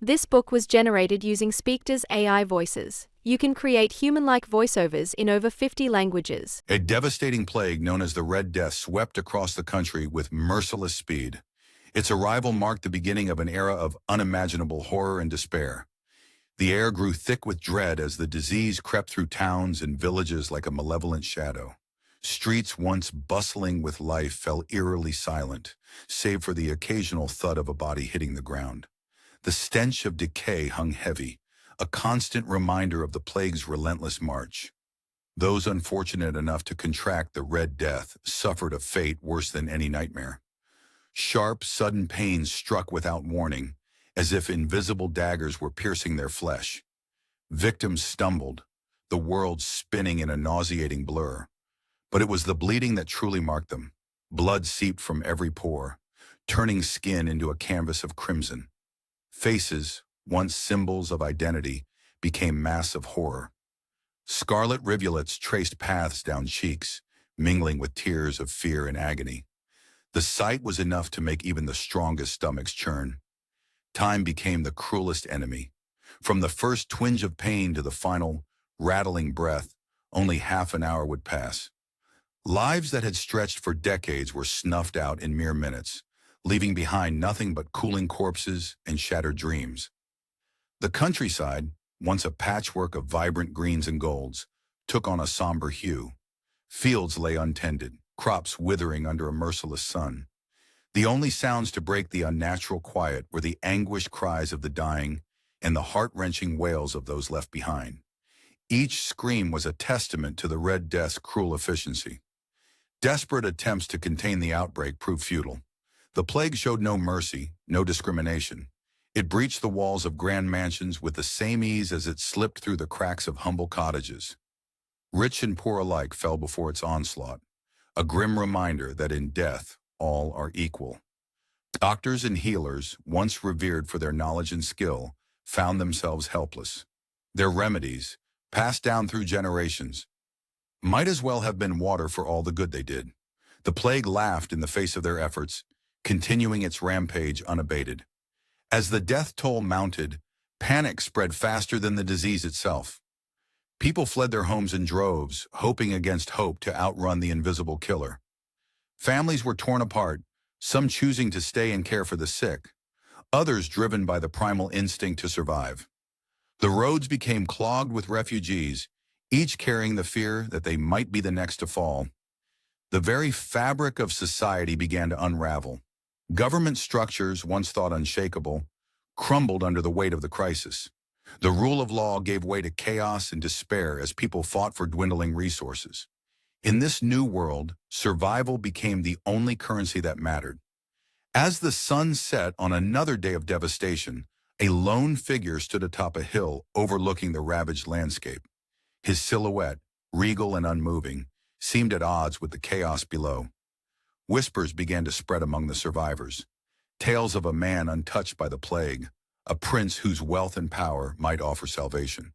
This book was generated using Speakter's AI voices. You can create human-like voiceovers in over 50 languages. A devastating plague known as the Red Death swept across the country with merciless speed. Its arrival marked the beginning of an era of unimaginable horror and despair. The air grew thick with dread as the disease crept through towns and villages like a malevolent shadow. Streets once bustling with life fell eerily silent, save for the occasional thud of a body hitting the ground. The stench of decay hung heavy, a constant reminder of the plague's relentless march. Those unfortunate enough to contract the Red Death suffered a fate worse than any nightmare. Sharp, sudden pains struck without warning, as if invisible daggers were piercing their flesh. Victims stumbled, the world spinning in a nauseating blur. But it was the bleeding that truly marked them. Blood seeped from every pore, turning skin into a canvas of crimson. Faces, once symbols of identity, became masks of horror. Scarlet rivulets traced paths down cheeks, mingling with tears of fear and agony. The sight was enough to make even the strongest stomachs churn. Time became the cruelest enemy. From the first twinge of pain to the final, rattling breath, only half an hour would pass. Lives that had stretched for decades were snuffed out in mere minutes, leaving behind nothing but cooling corpses and shattered dreams. The countryside, once a patchwork of vibrant greens and golds, took on a somber hue. Fields lay untended, crops withering under a merciless sun. The only sounds to break the unnatural quiet were the anguished cries of the dying and the heart-wrenching wails of those left behind. Each scream was a testament to the Red Death's cruel efficiency. Desperate attempts to contain the outbreak proved futile. The plague showed no mercy, no discrimination. It breached the walls of grand mansions with the same ease as it slipped through the cracks of humble cottages. Rich and poor alike fell before its onslaught, a grim reminder that in death, all are equal. Doctors and healers, once revered for their knowledge and skill, found themselves helpless. Their remedies, passed down through generations, might as well have been water for all the good they did. The plague laughed in the face of their efforts, continuing its rampage unabated. As the death toll mounted, panic spread faster than the disease itself. People fled their homes in droves, hoping against hope to outrun the invisible killer. Families were torn apart, some choosing to stay and care for the sick, others driven by the primal instinct to survive. The roads became clogged with refugees, each carrying the fear that they might be the next to fall. The very fabric of society began to unravel. Government structures, once thought unshakable, crumbled under the weight of the crisis. The rule of law gave way to chaos and despair as people fought for dwindling resources. In this new world, survival became the only currency that mattered. As the sun set on another day of devastation, a lone figure stood atop a hill overlooking the ravaged landscape. His silhouette, regal and unmoving, seemed at odds with the chaos below. Whispers began to spread among the survivors, tales of a man untouched by the plague, a prince whose wealth and power might offer salvation.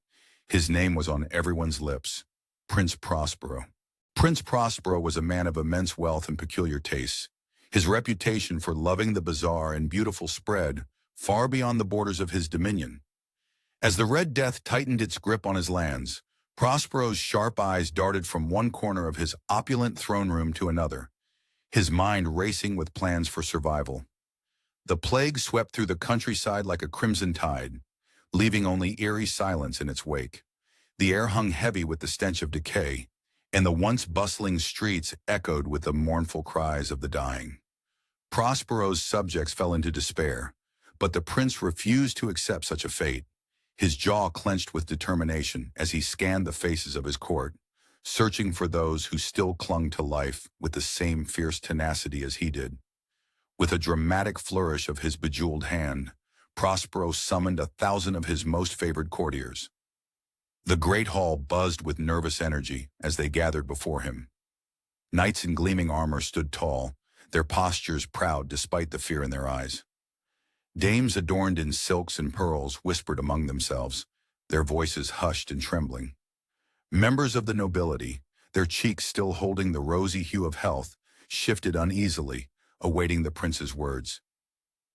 His name was on everyone's lips, Prince Prospero. Prince Prospero was a man of immense wealth and peculiar tastes. His reputation for loving the bizarre and beautiful spread far beyond the borders of his dominion. As the Red Death tightened its grip on his lands, Prospero's sharp eyes darted from one corner of his opulent throne room to another, his mind racing with plans for survival. The plague swept through the countryside like a crimson tide, leaving only eerie silence in its wake. The air hung heavy with the stench of decay, and the once bustling streets echoed with the mournful cries of the dying. Prospero's subjects fell into despair, but the prince refused to accept such a fate. His jaw clenched with determination as he scanned the faces of his court, searching for those who still clung to life with the same fierce tenacity as he did. With a dramatic flourish of his bejeweled hand, Prospero summoned 1,000 of his most favored courtiers. The great hall buzzed with nervous energy as they gathered before him. Knights in gleaming armor stood tall, their postures proud despite the fear in their eyes. Dames adorned in silks and pearls whispered among themselves, their voices hushed and trembling. Members of the nobility, their cheeks still holding the rosy hue of health, shifted uneasily, awaiting the prince's words.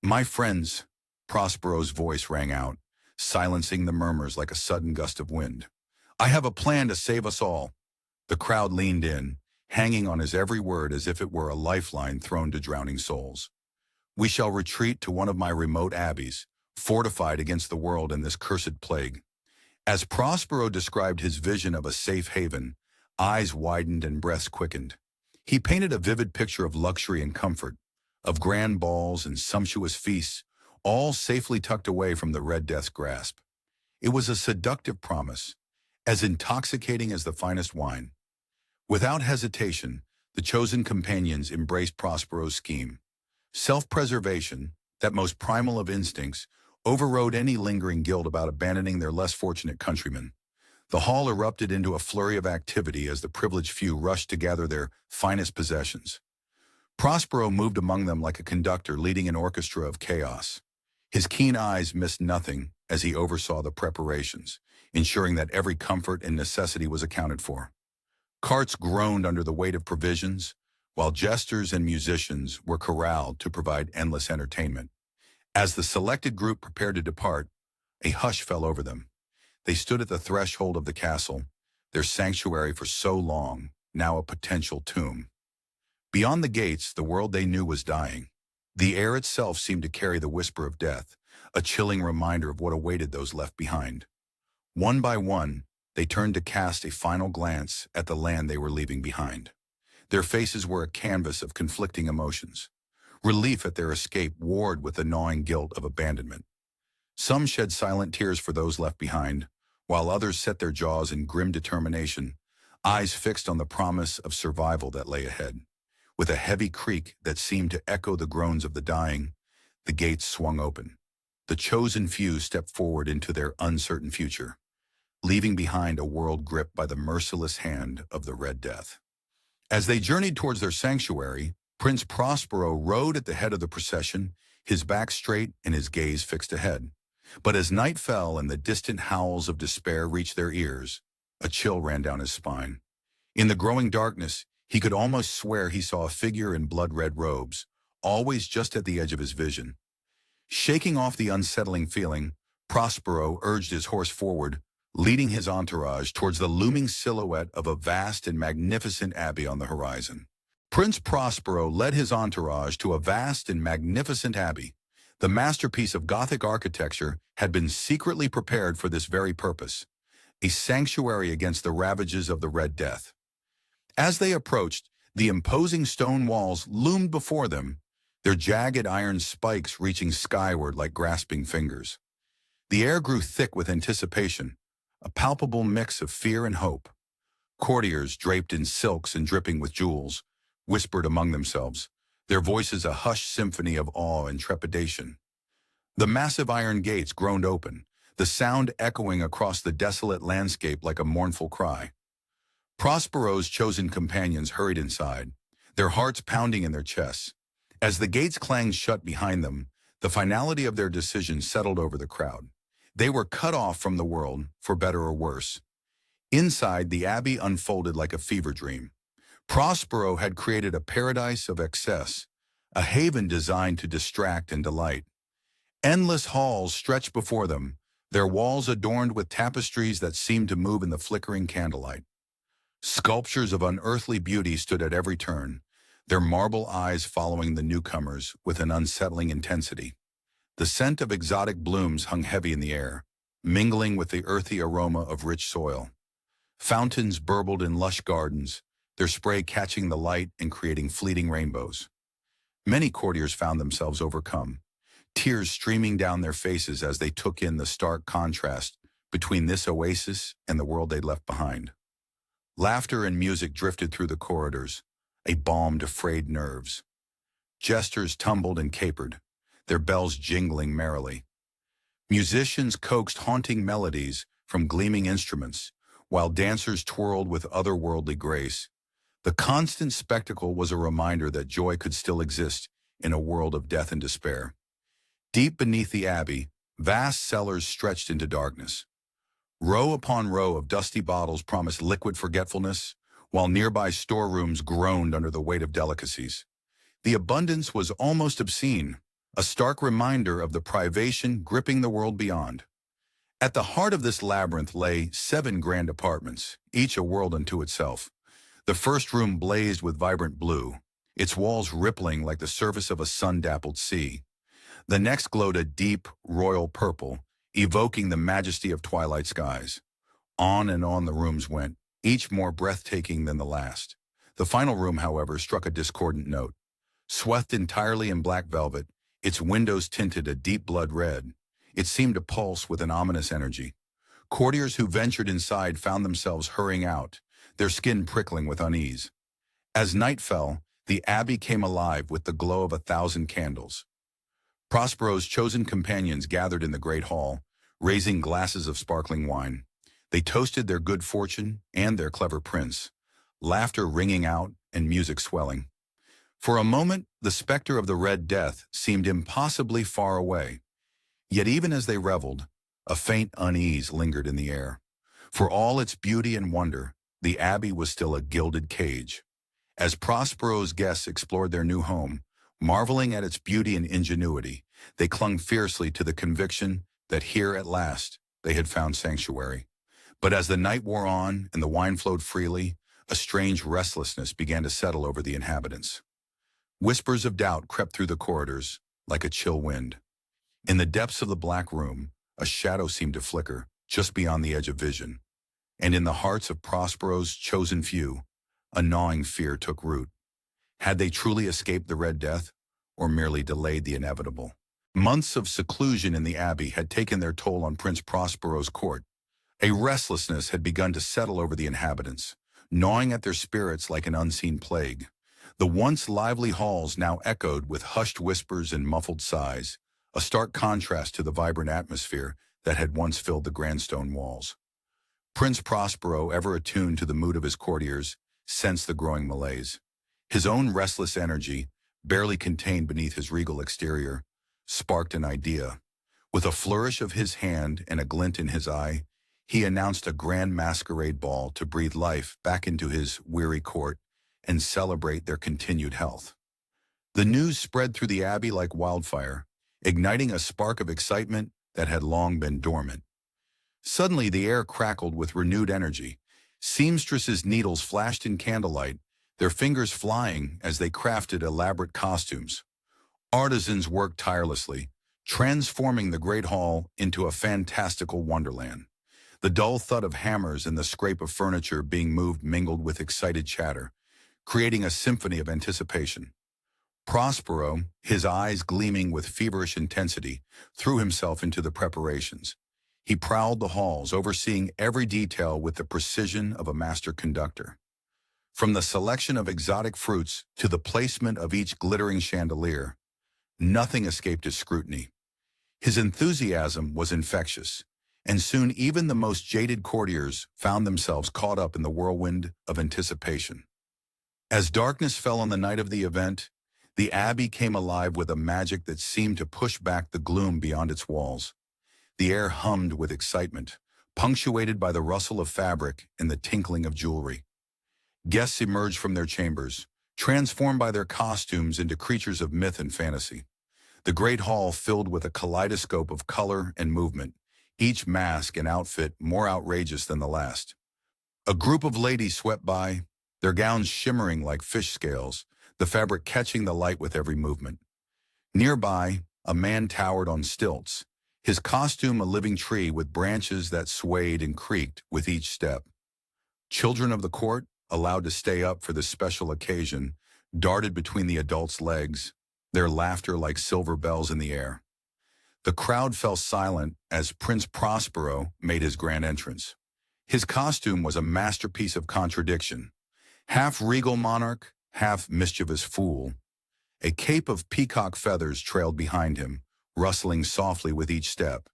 "My friends," Prospero's voice rang out, silencing the murmurs like a sudden gust of wind. "I have a plan to save us all." The crowd leaned in, hanging on his every word as if it were a lifeline thrown to drowning souls. "We shall retreat to one of my remote abbeys, fortified against the world and this cursed plague." As Prospero described his vision of a safe haven, eyes widened and breaths quickened. He painted a vivid picture of luxury and comfort, of grand balls and sumptuous feasts, all safely tucked away from the Red Death's grasp. It was a seductive promise, as intoxicating as the finest wine. Without hesitation, the chosen companions embraced Prospero's scheme. Self-preservation, that most primal of instincts, overrode any lingering guilt about abandoning their less fortunate countrymen. The hall erupted into a flurry of activity as the privileged few rushed to gather their finest possessions. Prospero moved among them like a conductor leading an orchestra of chaos. His keen eyes missed nothing as he oversaw the preparations, ensuring that every comfort and necessity was accounted for. Carts groaned under the weight of provisions, while jesters and musicians were corralled to provide endless entertainment. As the selected group prepared to depart, a hush fell over them. They stood at the threshold of the castle, their sanctuary for so long, now a potential tomb. Beyond the gates, the world they knew was dying. The air itself seemed to carry the whisper of death, a chilling reminder of what awaited those left behind. One by one, they turned to cast a final glance at the land they were leaving behind. Their faces were a canvas of conflicting emotions. Relief at their escape warred with the gnawing guilt of abandonment. Some shed silent tears for those left behind, while others set their jaws in grim determination, eyes fixed on the promise of survival that lay ahead. With a heavy creak that seemed to echo the groans of the dying, the gates swung open. The chosen few stepped forward into their uncertain future, leaving behind a world gripped by the merciless hand of the Red Death. As they journeyed towards their sanctuary, Prince Prospero rode at the head of the procession, his back straight and his gaze fixed ahead. But as night fell and the distant howls of despair reached their ears, a chill ran down his spine. In the growing darkness, he could almost swear he saw a figure in blood-red robes, always just at the edge of his vision. Shaking off the unsettling feeling, Prospero urged his horse forward, leading his entourage towards the looming silhouette of a vast and magnificent abbey on the horizon. Prince Prospero led his entourage to a vast and magnificent abbey. The masterpiece of Gothic architecture had been secretly prepared for this very purpose, a sanctuary against the ravages of the Red Death. As they approached, the imposing stone walls loomed before them, their jagged iron spikes reaching skyward like grasping fingers. The air grew thick with anticipation, a palpable mix of fear and hope. Courtiers draped in silks and dripping with jewels whispered among themselves, their voices a hushed symphony of awe and trepidation. The massive iron gates groaned open, the sound echoing across the desolate landscape like a mournful cry. Prospero's chosen companions hurried inside, their hearts pounding in their chests. As the gates clanged shut behind them, the finality of their decision settled over the crowd. They were cut off from the world, for better or worse. Inside, the abbey unfolded like a fever dream. Prospero had created a paradise of excess, a haven designed to distract and delight. Endless halls stretched before them, their walls adorned with tapestries that seemed to move in the flickering candlelight. Sculptures of unearthly beauty stood at every turn, their marble eyes following the newcomers with an unsettling intensity. The scent of exotic blooms hung heavy in the air, mingling with the earthy aroma of rich soil. Fountains burbled in lush gardens, their spray catching the light and creating fleeting rainbows. Many courtiers found themselves overcome, tears streaming down their faces as they took in the stark contrast between this oasis and the world they'd left behind. Laughter and music drifted through the corridors, a balm to frayed nerves. Jesters tumbled and capered, their bells jingling merrily. Musicians coaxed haunting melodies from gleaming instruments, while dancers twirled with otherworldly grace. The constant spectacle was a reminder that joy could still exist in a world of death and despair. Deep beneath the abbey, vast cellars stretched into darkness. Row upon row of dusty bottles promised liquid forgetfulness, while nearby storerooms groaned under the weight of delicacies. The abundance was almost obscene, a stark reminder of the privation gripping the world beyond. At the heart of this labyrinth lay 7 grand apartments, each a world unto itself. The first room blazed with vibrant blue, its walls rippling like the surface of a sun-dappled sea. The next glowed a deep, royal purple, evoking the majesty of twilight skies. On and on the rooms went, each more breathtaking than the last. The final room, however, struck a discordant note. Swathed entirely in black velvet, its windows tinted a deep blood red. It seemed to pulse with an ominous energy. Courtiers who ventured inside found themselves hurrying out, their skin prickling with unease. As night fell, the abbey came alive with the glow of 1,000 candles. Prospero's chosen companions gathered in the great hall, raising glasses of sparkling wine. They toasted their good fortune and their clever prince, laughter ringing out and music swelling. For a moment, the specter of the Red Death seemed impossibly far away. Yet even as they reveled, a faint unease lingered in the air. For all its beauty and wonder, the abbey was still a gilded cage. As Prospero's guests explored their new home, marveling at its beauty and ingenuity, they clung fiercely to the conviction that here at last they had found sanctuary. But as the night wore on and the wine flowed freely, a strange restlessness began to settle over the inhabitants. Whispers of doubt crept through the corridors like a chill wind. In the depths of the black room, a shadow seemed to flicker just beyond the edge of vision. And in the hearts of Prospero's chosen few, a gnawing fear took root. Had they truly escaped the Red Death, or merely delayed the inevitable? Months of seclusion in the abbey had taken their toll on Prince Prospero's court. A restlessness had begun to settle over the inhabitants, gnawing at their spirits like an unseen plague. The once lively halls now echoed with hushed whispers and muffled sighs, a stark contrast to the vibrant atmosphere that had once filled the grand stone walls. Prince Prospero, ever attuned to the mood of his courtiers, sensed the growing malaise. His own restless energy, barely contained beneath his regal exterior, sparked an idea. With a flourish of his hand and a glint in his eye, he announced a grand masquerade ball to breathe life back into his weary court and celebrate their continued health. The news spread through the abbey like wildfire, igniting a spark of excitement that had long been dormant. Suddenly the air crackled with renewed energy. Seamstresses' needles flashed in candlelight, their fingers flying as they crafted elaborate costumes. Artisans worked tirelessly, transforming the great hall into a fantastical wonderland. The dull thud of hammers and the scrape of furniture being moved mingled with excited chatter, creating a symphony of anticipation. Prospero, his eyes gleaming with feverish intensity, threw himself into the preparations. He prowled the halls, overseeing every detail with the precision of a master conductor. From the selection of exotic fruits to the placement of each glittering chandelier, nothing escaped his scrutiny. His enthusiasm was infectious, and soon even the most jaded courtiers found themselves caught up in the whirlwind of anticipation. As darkness fell on the night of the event, the abbey came alive with a magic that seemed to push back the gloom beyond its walls. The air hummed with excitement, punctuated by the rustle of fabric and the tinkling of jewelry. Guests emerged from their chambers, transformed by their costumes into creatures of myth and fantasy. The great hall filled with a kaleidoscope of color and movement, each mask and outfit more outrageous than the last. A group of ladies swept by, their gowns shimmering like fish scales, the fabric catching the light with every movement. Nearby, a man towered on stilts, his costume a living tree with branches that swayed and creaked with each step. Children of the court, allowed to stay up for this special occasion, darted between the adults' legs, their laughter like silver bells in the air. The crowd fell silent as Prince Prospero made his grand entrance. His costume was a masterpiece of contradiction. Half regal monarch, half mischievous fool. A cape of peacock feathers trailed behind him, rustling softly with each step.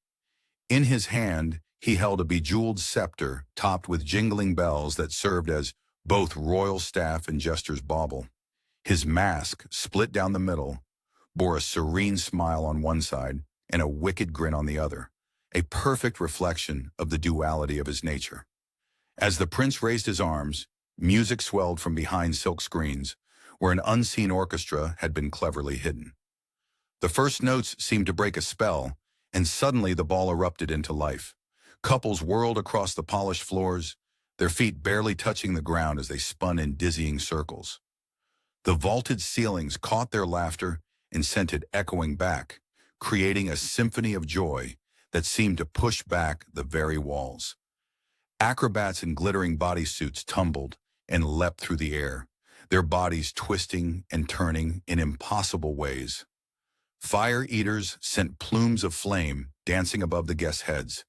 In his hand, he held a bejeweled scepter topped with jingling bells that served as both royal staff and jester's bauble. His mask, split down the middle, bore a serene smile on one side and a wicked grin on the other, a perfect reflection of the duality of his nature. As the prince raised his arms, music swelled from behind silk screens, where an unseen orchestra had been cleverly hidden. The first notes seemed to break a spell, and suddenly the ball erupted into life. Couples whirled across the polished floors, their feet barely touching the ground as they spun in dizzying circles. The vaulted ceilings caught their laughter and sent it echoing back, creating a symphony of joy that seemed to push back the very walls. Acrobats in glittering bodysuits tumbled and leapt through the air, their bodies twisting and turning in impossible ways. Fire eaters sent plumes of flame dancing above the guests' heads,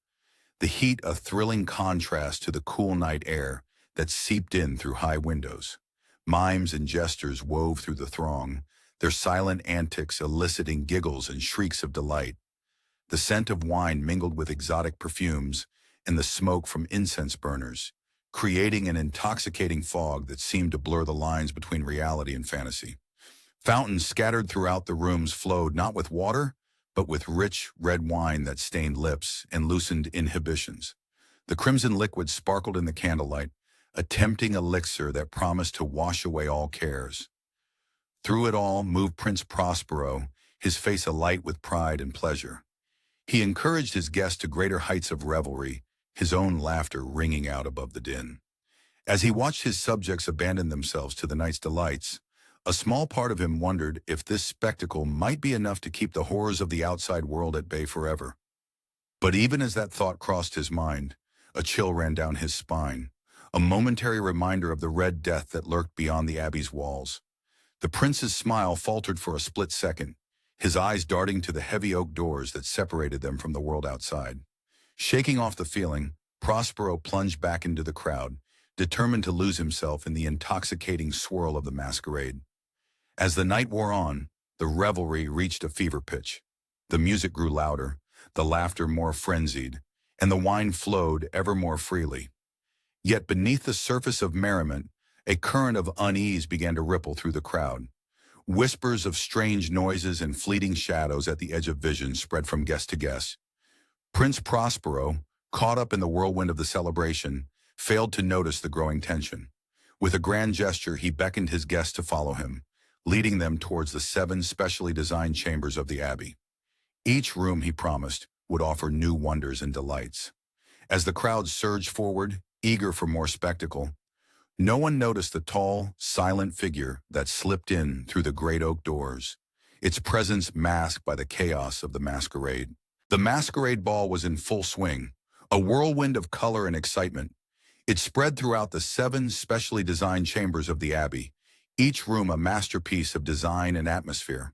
the heat a thrilling contrast to the cool night air that seeped in through high windows. Mimes and jesters wove through the throng, their silent antics eliciting giggles and shrieks of delight. The scent of wine mingled with exotic perfumes and the smoke from incense burners, creating an intoxicating fog that seemed to blur the lines between reality and fantasy. Fountains scattered throughout the rooms flowed not with water, but with rich red wine that stained lips and loosened inhibitions. The crimson liquid sparkled in the candlelight, a tempting elixir that promised to wash away all cares. Through it all moved Prince Prospero, his face alight with pride and pleasure. He encouraged his guests to greater heights of revelry, his own laughter ringing out above the din. As he watched his subjects abandon themselves to the night's delights, a small part of him wondered if this spectacle might be enough to keep the horrors of the outside world at bay forever. But even as that thought crossed his mind, a chill ran down his spine, a momentary reminder of the red death that lurked beyond the abbey's walls. The prince's smile faltered for a split second, his eyes darting to the heavy oak doors that separated them from the world outside. Shaking off the feeling, Prospero plunged back into the crowd, determined to lose himself in the intoxicating swirl of the masquerade. As the night wore on, the revelry reached a fever pitch. The music grew louder, the laughter more frenzied, and the wine flowed ever more freely. Yet beneath the surface of merriment, a current of unease began to ripple through the crowd. Whispers of strange noises and fleeting shadows at the edge of vision spread from guest to guest. Prince Prospero, caught up in the whirlwind of the celebration, failed to notice the growing tension. With a grand gesture, he beckoned his guests to follow him, leading them towards the 7 specially designed chambers of the abbey. Each room, he promised, would offer new wonders and delights. As the crowd surged forward, eager for more spectacle, no one noticed the tall, silent figure that slipped in through the great oak doors, its presence masked by the chaos of the masquerade. The masquerade ball was in full swing, a whirlwind of color and excitement. It spread throughout the 7 specially designed chambers of the abbey, each room a masterpiece of design and atmosphere.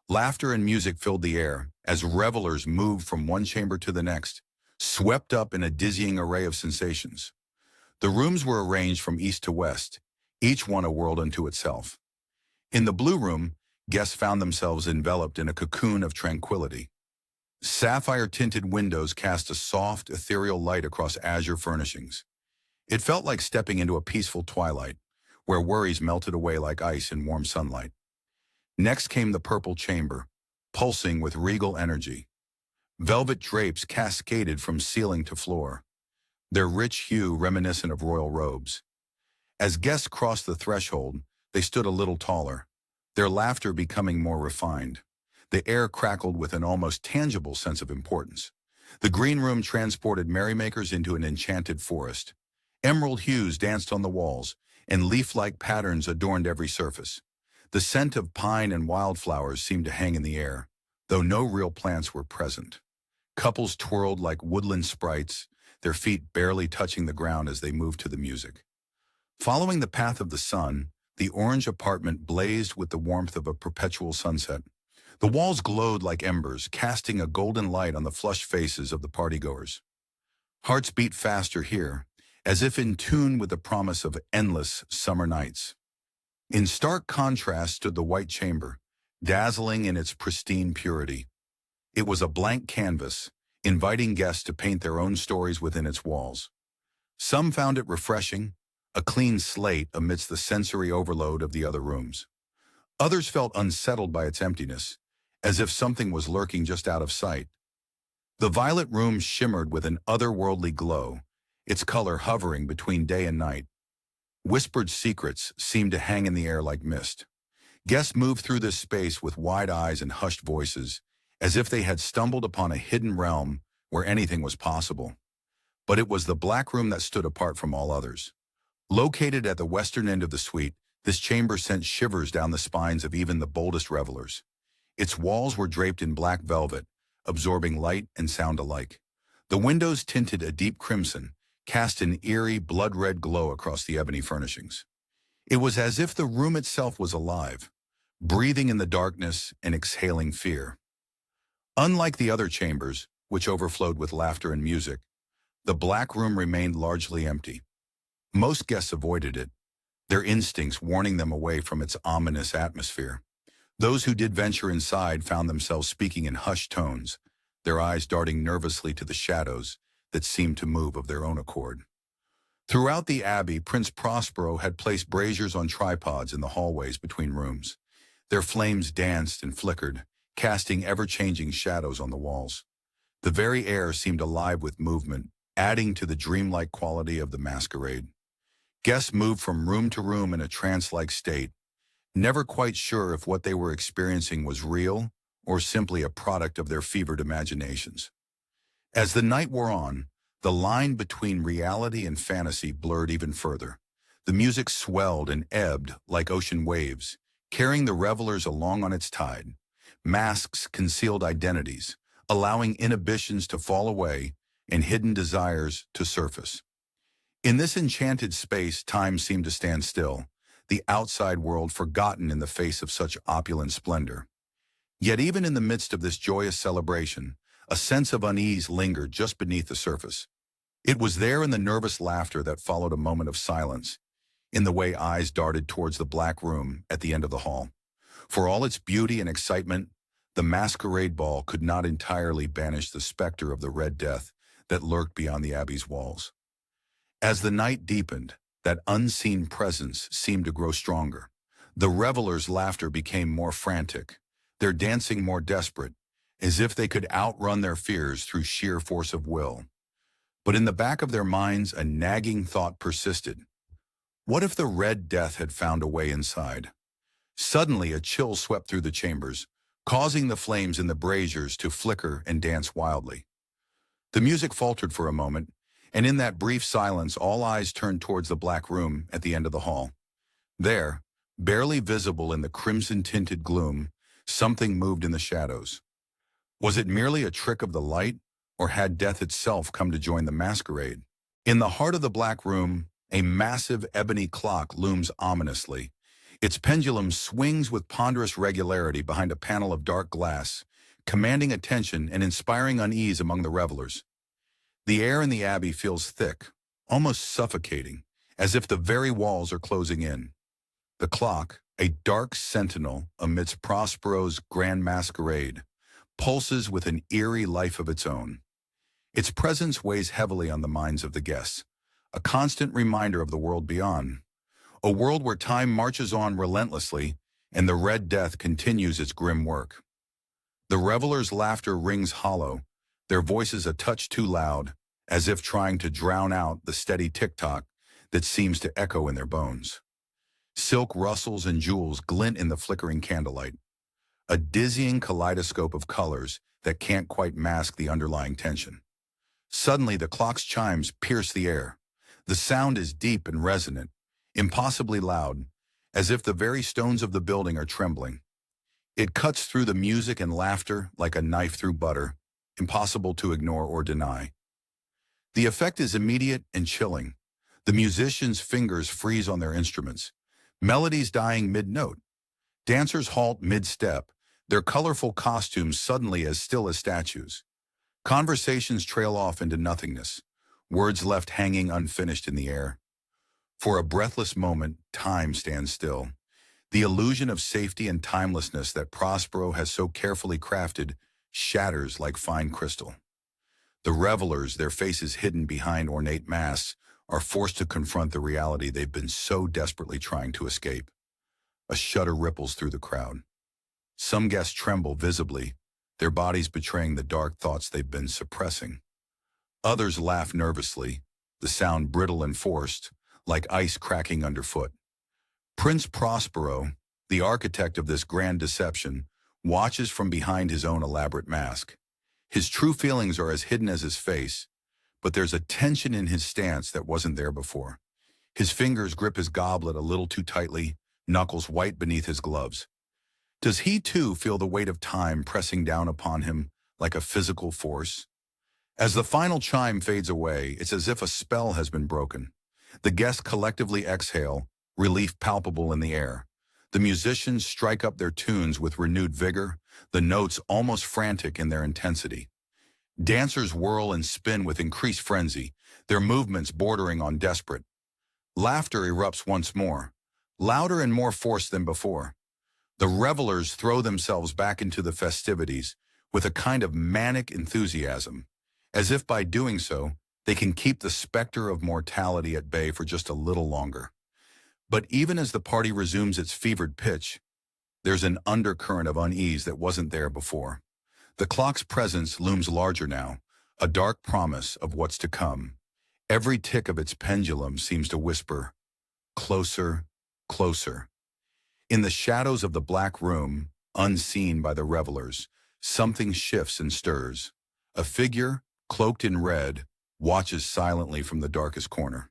Laughter and music filled the air as revelers moved from one chamber to the next, swept up in a dizzying array of sensations. The rooms were arranged from east to west, each one a world unto itself. In the blue room, guests found themselves enveloped in a cocoon of tranquility. Sapphire-tinted windows cast a soft, ethereal light across azure furnishings. It felt like stepping into a peaceful twilight, where worries melted away like ice in warm sunlight. Next came the purple chamber, pulsing with regal energy. Velvet drapes cascaded from ceiling to floor, their rich hue reminiscent of royal robes. As guests crossed the threshold, they stood a little taller, their laughter becoming more refined. The air crackled with an almost tangible sense of importance. The green room transported merrymakers into an enchanted forest. Emerald hues danced on the walls, and leaf-like patterns adorned every surface. The scent of pine and wildflowers seemed to hang in the air, though no real plants were present. Couples twirled like woodland sprites, their feet barely touching the ground as they moved to the music. Following the path of the sun, the orange apartment blazed with the warmth of a perpetual sunset. The walls glowed like embers, casting a golden light on the flushed faces of the partygoers. Hearts beat faster here, as if in tune with the promise of endless summer nights. In stark contrast stood the white chamber, dazzling in its pristine purity. It was a blank canvas, inviting guests to paint their own stories within its walls. Some found it refreshing, a clean slate amidst the sensory overload of the other rooms. Others felt unsettled by its emptiness, as if something was lurking just out of sight. The violet room shimmered with an otherworldly glow, its color hovering between day and night. Whispered secrets seemed to hang in the air like mist. Guests moved through this space with wide eyes and hushed voices, as if they had stumbled upon a hidden realm where anything was possible. But it was the black room that stood apart from all others. Located at the western end of the suite, this chamber sent shivers down the spines of even the boldest revelers. Its walls were draped in black velvet, absorbing light and sound alike. The windows tinted a deep crimson, cast an eerie, blood-red glow across the ebony furnishings. It was as if the room itself was alive, breathing in the darkness and exhaling fear. Unlike the other chambers, which overflowed with laughter and music, the black room remained largely empty. Most guests avoided it, their instincts warning them away from its ominous atmosphere. Those who did venture inside found themselves speaking in hushed tones, their eyes darting nervously to the shadows that seemed to move of their own accord. Throughout the abbey, Prince Prospero had placed braziers on tripods in the hallways between rooms. Their flames danced and flickered, casting ever-changing shadows on the walls. The very air seemed alive with movement, adding to the dreamlike quality of the masquerade. Guests moved from room to room in a trance-like state, never quite sure if what they were experiencing was real or simply a product of their fevered imaginations. As the night wore on, the line between reality and fantasy blurred even further. The music swelled and ebbed like ocean waves, carrying the revelers along on its tide. Masks concealed identities, allowing inhibitions to fall away and hidden desires to surface. In this enchanted space, time seemed to stand still, the outside world forgotten in the face of such opulent splendor. Yet even in the midst of this joyous celebration, a sense of unease lingered just beneath the surface. It was there in the nervous laughter that followed a moment of silence, in the way eyes darted towards the black room at the end of the hall. For all its beauty and excitement, the masquerade ball could not entirely banish the specter of the Red Death that lurked beyond the abbey's walls. As the night deepened, that unseen presence seemed to grow stronger. The revelers' laughter became more frantic, their dancing more desperate, as if they could outrun their fears through sheer force of will. But in the back of their minds, a nagging thought persisted. What if the Red Death had found a way inside? Suddenly, a chill swept through the chambers, causing the flames in the braziers to flicker and dance wildly. The music faltered for a moment, and in that brief silence, all eyes turned towards the black room at the end of the hall. There, barely visible in the crimson-tinted gloom, something moved in the shadows. Was it merely a trick of the light, or had death itself come to join the masquerade? In the heart of the black room, a massive ebony clock looms ominously. Its pendulum swings with ponderous regularity behind a panel of dark glass, commanding attention and inspiring unease among the revelers. The air in the abbey feels thick, almost suffocating, as if the very walls are closing in. The clock, a dark sentinel amidst Prospero's grand masquerade, pulses with an eerie life of its own. Its presence weighs heavily on the minds of the guests, a constant reminder of the world beyond, a world where time marches on relentlessly and the Red Death continues its grim work. The revelers' laughter rings hollow, their voices a touch too loud, as if trying to drown out the steady tick-tock that seems to echo in their bones. Silk rustles and jewels glint in the flickering candlelight, a dizzying kaleidoscope of colors that can't quite mask the underlying tension. Suddenly, the clock's chimes pierce the air. The sound is deep and resonant, impossibly loud, as if the very stones of the building are trembling. It cuts through the music and laughter like a knife through butter, impossible to ignore or deny. The effect is immediate and chilling. The musicians' fingers freeze on their instruments, melodies dying mid-note. Dancers halt mid-step, their colorful costumes suddenly as still as statues. Conversations trail off into nothingness, words left hanging unfinished in the air. For a breathless moment, time stands still. The illusion of safety and timelessness that Prospero has so carefully crafted shatters like fine crystal. The revelers, their faces hidden behind ornate masks, are forced to confront the reality they've been so desperately trying to escape. A shudder ripples through the crowd. Some guests tremble visibly, their bodies betraying the dark thoughts they've been suppressing. Others laugh nervously, the sound brittle and forced, like ice cracking underfoot. Prince Prospero, the architect of this grand deception, watches from behind his own elaborate mask. His true feelings are as hidden as his face, but there's a tension in his stance that wasn't there before. His fingers grip his goblet a little too tightly, knuckles white beneath his gloves. Does he too feel the weight of time pressing down upon him like a physical force? As the final chime fades away, it's as if a spell has been broken. The guests collectively exhale, relief palpable in the air. The musicians strike up their tunes with renewed vigor, the notes almost frantic in their intensity. Dancers whirl and spin with increased frenzy, their movements bordering on desperate. Laughter erupts once more, louder and more forced than before. The revelers throw themselves back into the festivities with a kind of manic enthusiasm, as if by doing so, they can keep the specter of mortality at bay for just a little longer. But even as the party resumes its fevered pitch, there's an undercurrent of unease that wasn't there before. The clock's presence looms larger now, a dark promise of what's to come. Every tick of its pendulum seems to whisper, "Closer, closer." In the shadows of the black room, unseen by the revelers, something shifts and stirs. A figure, cloaked in red, watches silently from the darkest corner.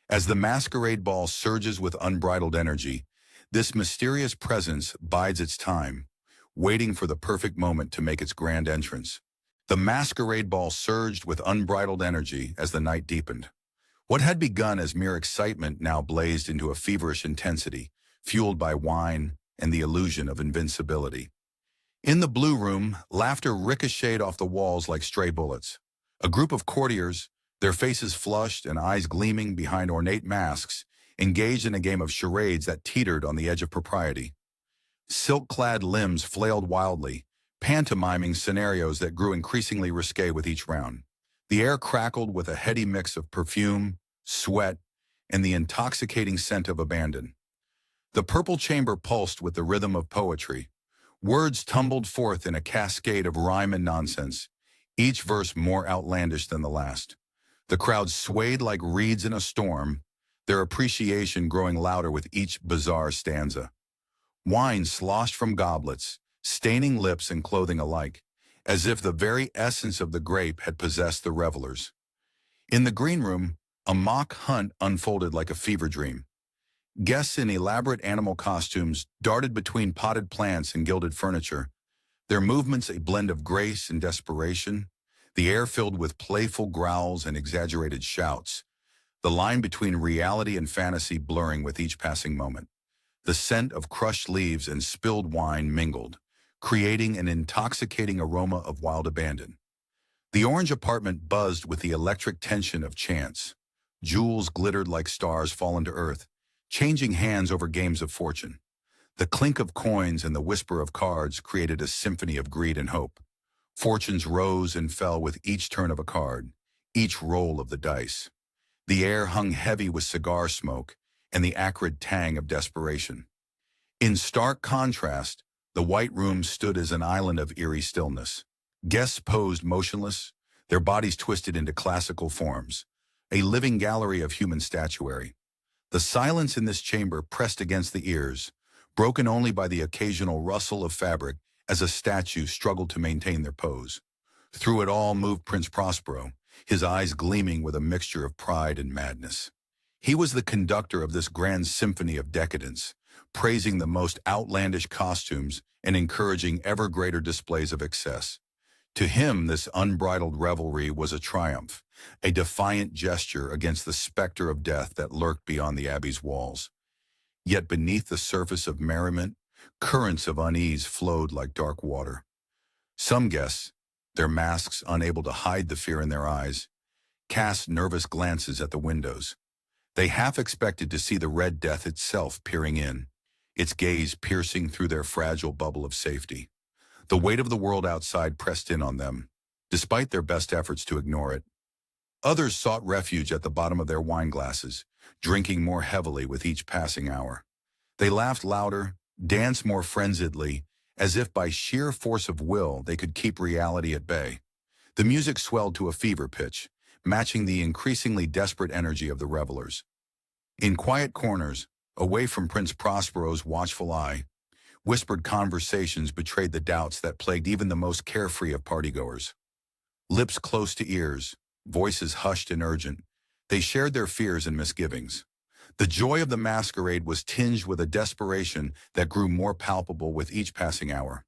As the masquerade ball surges with unbridled energy, this mysterious presence bides its time, waiting for the perfect moment to make its grand entrance. The masquerade ball surged with unbridled energy as the night deepened. What had begun as mere excitement now blazed into a feverish intensity, fueled by wine and the illusion of invincibility. In the blue room, laughter ricocheted off the walls like stray bullets. A group of courtiers, their faces flushed and eyes gleaming behind ornate masks, engaged in a game of charades that teetered on the edge of propriety. Silk-clad limbs flailed wildly, pantomiming scenarios that grew increasingly risque with each round. The air crackled with a heady mix of perfume, sweat, and the intoxicating scent of abandon. The purple chamber pulsed with the rhythm of poetry. Words tumbled forth in a cascade of rhyme and nonsense, each verse more outlandish than the last. The crowd swayed like reeds in a storm, their appreciation growing louder with each bizarre stanza. Wine sloshed from goblets, staining lips and clothing alike, as if the very essence of the grape had possessed the revelers. In the green room, a mock hunt unfolded like a fever dream. Guests in elaborate animal costumes darted between potted plants and gilded furniture, their movements a blend of grace and desperation, the air filled with playful growls and exaggerated shouts, the line between reality and fantasy blurring with each passing moment. The scent of crushed leaves and spilled wine mingled, creating an intoxicating aroma of wild abandon. The orange apartment buzzed with the electric tension of chance. Jewels glittered like stars fallen to earth, changing hands over games of fortune. The clink of coins and the whisper of cards created a symphony of greed and hope. Fortunes rose and fell with each turn of a card, each roll of the dice. The air hung heavy with cigar smoke and the acrid tang of desperation. In stark contrast, the white room stood as an island of eerie stillness. Guests posed motionless, their bodies twisted into classical forms, a living gallery of human statuary. The silence in this chamber pressed against the ears, broken only by the occasional rustle of fabric as a statue struggled to maintain their pose. Through it all moved Prince Prospero, his eyes gleaming with a mixture of pride and madness. He was the conductor of this grand symphony of decadence, praising the most outlandish costumes and encouraging ever greater displays of excess. To him, this unbridled revelry was a triumph, a defiant gesture against the specter of death that lurked beyond the abbey's walls. Yet beneath the surface of merriment, currents of unease flowed like dark water. Some guests, their masks unable to hide the fear in their eyes, cast nervous glances at the windows. They half expected to see the Red Death itself peering in, its gaze piercing through their fragile bubble of safety. The weight of the world outside pressed in on them, despite their best efforts to ignore it. Others sought refuge at the bottom of their wine glasses, drinking more heavily with each passing hour. They laughed louder, danced more frenziedly, as if by sheer force of will they could keep reality at bay. The music swelled to a fever pitch, matching the increasingly desperate energy of the revelers. In quiet corners, Away from Prince Prospero's watchful eye, whispered conversations betrayed the doubts that plagued even the most carefree of partygoers. Lips close to ears, voices hushed and urgent, they shared their fears and misgivings. The joy of the masquerade was tinged with a desperation that grew more palpable with each passing hour.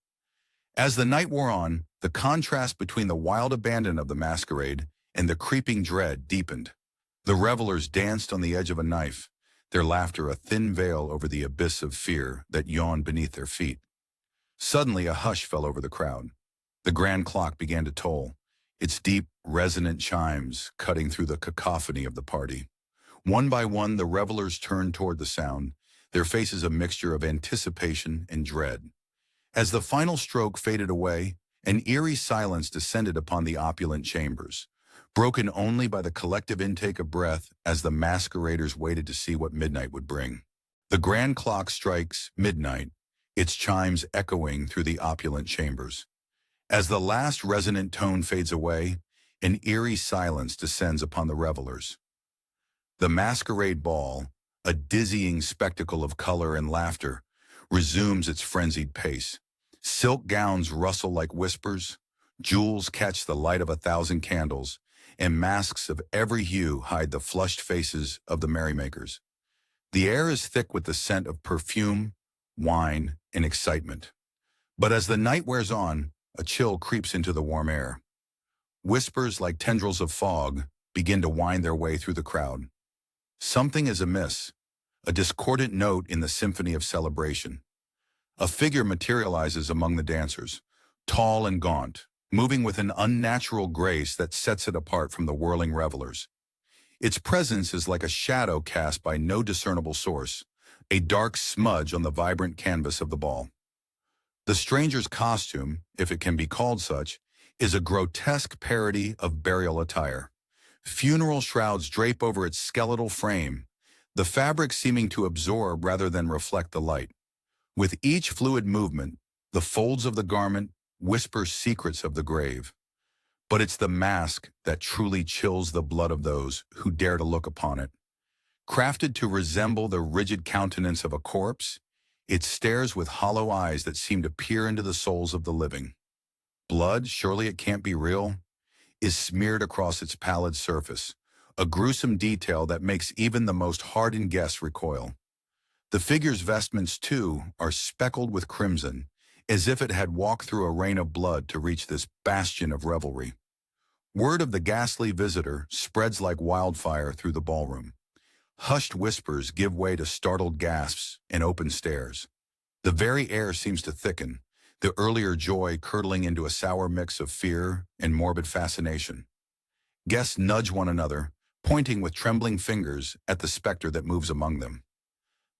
As the night wore on, the contrast between the wild abandon of the masquerade and the creeping dread deepened. The revelers danced on the edge of a knife, their laughter a thin veil over the abyss of fear that yawned beneath their feet. Suddenly a hush fell over the crowd. The grand clock began to toll, its deep, resonant chimes cutting through the cacophony of the party. One by one, the revelers turned toward the sound, their faces a mixture of anticipation and dread. As the final stroke faded away, an eerie silence descended upon the opulent chambers, broken only by the collective intake of breath as the masqueraders waited to see what midnight would bring. The grand clock strikes midnight, its chimes echoing through the opulent chambers. As the last resonant tone fades away, an eerie silence descends upon the revelers. The masquerade ball, a dizzying spectacle of color and laughter, resumes its frenzied pace. Silk gowns rustle like whispers, jewels catch the light of 1,000 candles, and masks of every hue hide the flushed faces of the merrymakers. The air is thick with the scent of perfume, wine, and excitement. But as the night wears on, a chill creeps into the warm air. Whispers like tendrils of fog begin to wind their way through the crowd. Something is amiss, a discordant note in the symphony of celebration. A figure materializes among the dancers, tall and gaunt, moving with an unnatural grace that sets it apart from the whirling revelers. Its presence is like a shadow cast by no discernible source, a dark smudge on the vibrant canvas of the ball. The stranger's costume, if it can be called such, is a grotesque parody of burial attire. Funeral shrouds drape over its skeletal frame, the fabric seeming to absorb rather than reflect the light. With each fluid movement, the folds of the garment whisper secrets of the grave. But it's the mask that truly chills the blood of those who dare to look upon it. Crafted to resemble the rigid countenance of a corpse, it stares with hollow eyes that seem to peer into the souls of the living. Blood, surely it can't be real, is smeared across its pallid surface, a gruesome detail that makes even the most hardened guests recoil. The figure's vestments, too, are speckled with crimson, as if it had walked through a rain of blood to reach this bastion of revelry. Word of the ghastly visitor spreads like wildfire through the ballroom. Hushed whispers give way to startled gasps and open stares. The very air seems to thicken, the earlier joy curdling into a sour mix of fear and morbid fascination. Guests nudge one another, pointing with trembling fingers at the specter that moves among them.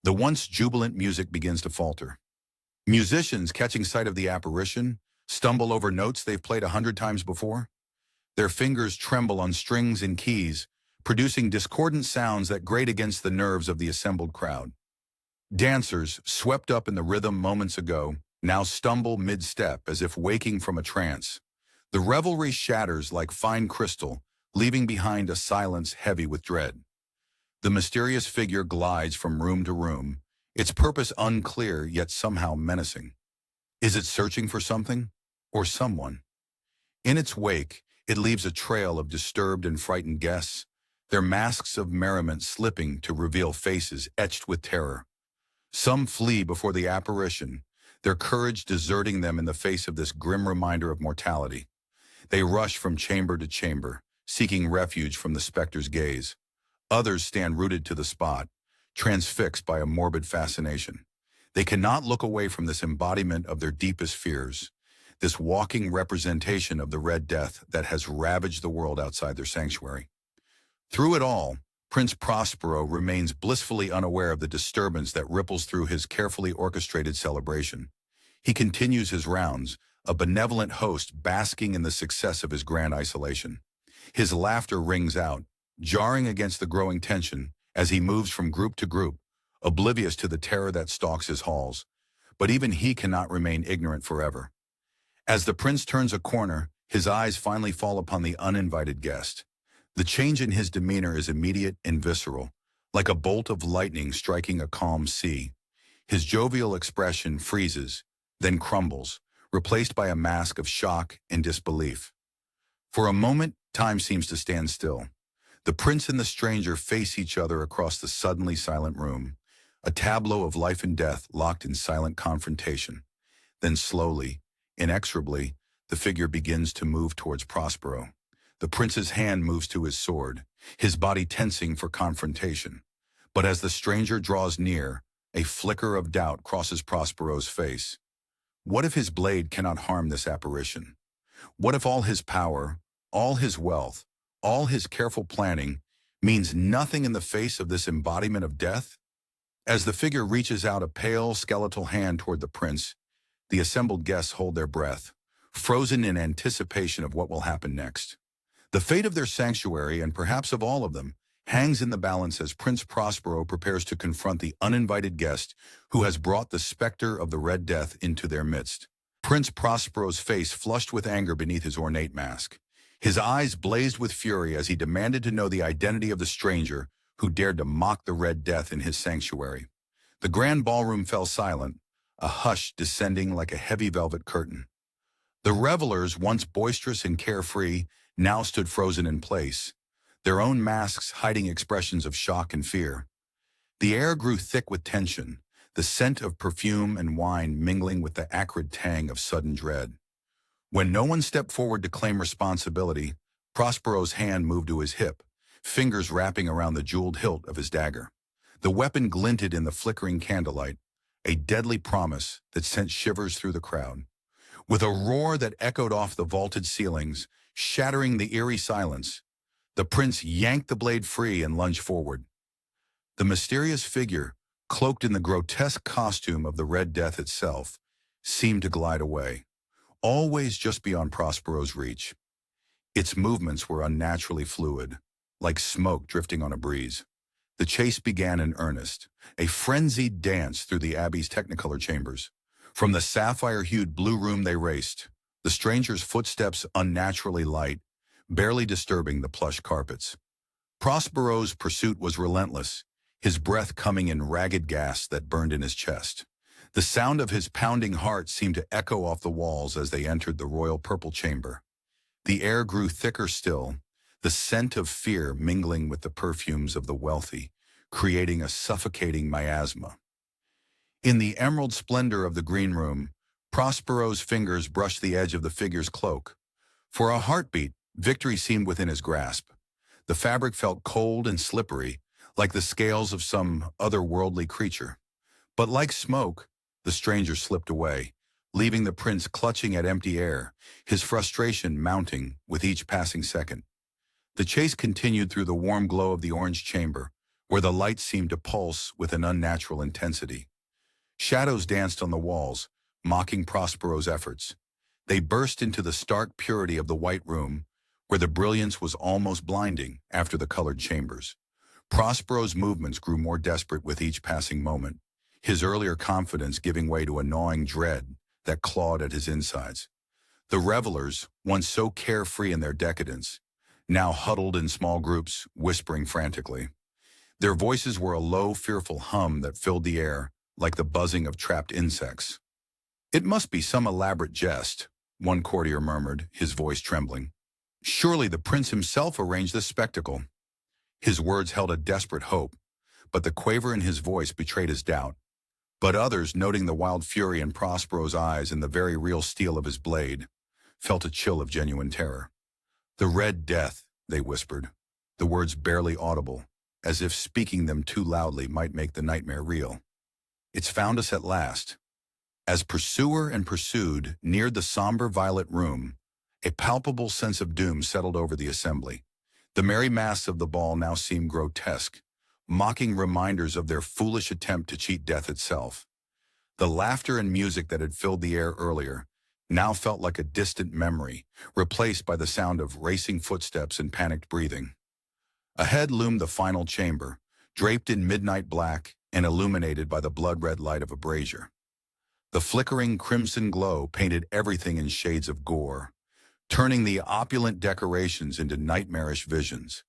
The once jubilant music begins to falter. Musicians, catching sight of the apparition, stumble over notes they've played 100 times before. Their fingers tremble on strings and keys, producing discordant sounds that grate against the nerves of the assembled crowd. Dancers, swept up in the rhythm moments ago, now stumble mid-step as if waking from a trance. The revelry shatters like fine crystal, leaving behind a silence heavy with dread. The mysterious figure glides from room to room, its purpose unclear yet somehow menacing. Is it searching for something or someone? In its wake, it leaves a trail of disturbed and frightened guests, their masks of merriment slipping to reveal faces etched with terror. Some flee before the apparition, their courage deserting them in the face of this grim reminder of mortality. They rush from chamber to chamber, seeking refuge from the specter's gaze. Others stand rooted to the spot, transfixed by a morbid fascination. They cannot look away from this embodiment of their deepest fears, this walking representation of the Red Death that has ravaged the world outside their sanctuary. Through it all, Prince Prospero remains blissfully unaware of the disturbance that ripples through his carefully orchestrated celebration. He continues his rounds, a benevolent host basking in the success of his grand isolation. His laughter rings out, jarring against the growing tension as he moves from group to group, oblivious to the terror that stalks his halls. But even he cannot remain ignorant forever. As the prince turns a corner, his eyes finally fall upon the uninvited guest. The change in his demeanor is immediate and visceral, Like a bolt of lightning striking a calm sea, his jovial expression freezes, then crumbles, replaced by a mask of shock and disbelief. For a moment, time seems to stand still. The prince and the stranger face each other across the suddenly silent room, a tableau of life and death locked in silent confrontation. Then slowly, inexorably, the figure begins to move towards Prospero. The prince's hand moves to his sword, his body tensing for confrontation. But as the stranger draws near, a flicker of doubt crosses Prospero's face. What if his blade cannot harm this apparition? What if all his power, all his wealth, all his careful planning means nothing in the face of this embodiment of death? As the figure reaches out a pale, skeletal hand toward the prince, the assembled guests hold their breath, frozen in anticipation of what will happen next. The fate of their sanctuary, and perhaps of all of them, hangs in the balance as Prince Prospero prepares to confront the uninvited guest who has brought the specter of the Red Death into their midst. Prince Prospero's face flushed with anger beneath his ornate mask. His eyes blazed with fury as he demanded to know the identity of the stranger who dared to mock the Red Death in his sanctuary. The grand ballroom fell silent, a hush descending like a heavy velvet curtain. The revelers, once boisterous and carefree, now stood frozen in place, their own masks hiding expressions of shock and fear. The air grew thick with tension, the scent of perfume and wine mingling with the acrid tang of sudden dread. When no one stepped forward to claim responsibility, Prospero's hand moved to his hip, fingers wrapping around the jeweled hilt of his dagger. The weapon glinted in the flickering candlelight, a deadly promise that sent shivers through the crowd. With a roar that echoed off the vaulted ceilings, shattering the eerie silence, the prince yanked the blade free and lunged forward. The mysterious figure, cloaked in the grotesque costume of the Red Death itself, seemed to glide away, always just beyond Prospero's reach. Its movements were unnaturally fluid, like smoke drifting on a breeze. The chase began in earnest, a frenzied dance through the Abbey's Technicolor chambers. From the sapphire-hued blue room they raced, the stranger's footsteps unnaturally light, barely disturbing the plush carpets. Prospero's pursuit was relentless, his breath coming in ragged gasps that burned in his chest. The sound of his pounding heart seemed to echo off the walls as they entered the royal purple chamber. The air grew thicker still, the scent of fear mingling with the perfumes of the wealthy, creating a suffocating miasma. In the emerald splendor of the green room, Prospero's fingers brushed the edge of the figure's cloak. For a heartbeat, victory seemed within his grasp. The fabric felt cold and slippery, like the scales of some otherworldly creature. But like smoke, the stranger slipped away, leaving the prince clutching at empty air, his frustration mounting with each passing second. The chase continued through the warm glow of the orange chamber, where the light seemed to pulse with an unnatural intensity. Shadows danced on the walls, mocking Prospero's efforts. They burst into the stark purity of the white room, where the brilliance was almost blinding after the colored chambers. Prospero's movements grew more desperate with each passing moment, his earlier confidence giving way to a gnawing dread that clawed at his insides. The revelers, once so carefree in their decadence, now huddled in small groups, whispering frantically. Their voices were a low, fearful hum that filled the air, like the buzzing of trapped insects. "It must be some elaborate jest," one courtier murmured, his voice trembling. "Surely the prince himself arranged this spectacle." His words held a desperate hope, but the quaver in his voice betrayed his doubt. But others, noting the wild fury in Prospero's eyes and the very real steel of his blade, felt a chill of genuine terror. "The Red Death," they whispered, the words barely audible, as if speaking them too loudly might make the nightmare real. "It's found us at last." As pursuer and pursued neared the somber violet room, a palpable sense of doom settled over the assembly. The merry masks of the ball now seemed grotesque, mocking reminders of their foolish attempt to cheat death itself. The laughter and music that had filled the air earlier now felt like a distant memory, replaced by the sound of racing footsteps and panicked breathing. Ahead loomed the final chamber, draped in midnight black and illuminated by the blood-red light of a brazier. The flickering crimson glow painted everything in shades of gore, turning the opulent decorations into nightmarish visions.